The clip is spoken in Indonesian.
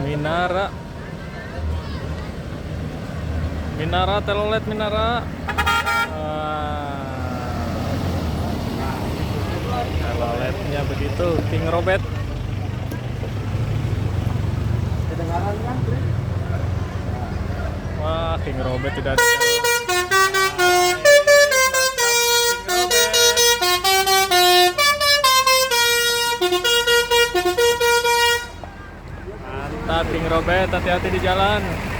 Minara. Minara telolet Minara. Teloletnya begitu, King Robert. Kedengaran kan, Wah, King Robert tidak ada. Mantap King Robert, hati-hati di jalan.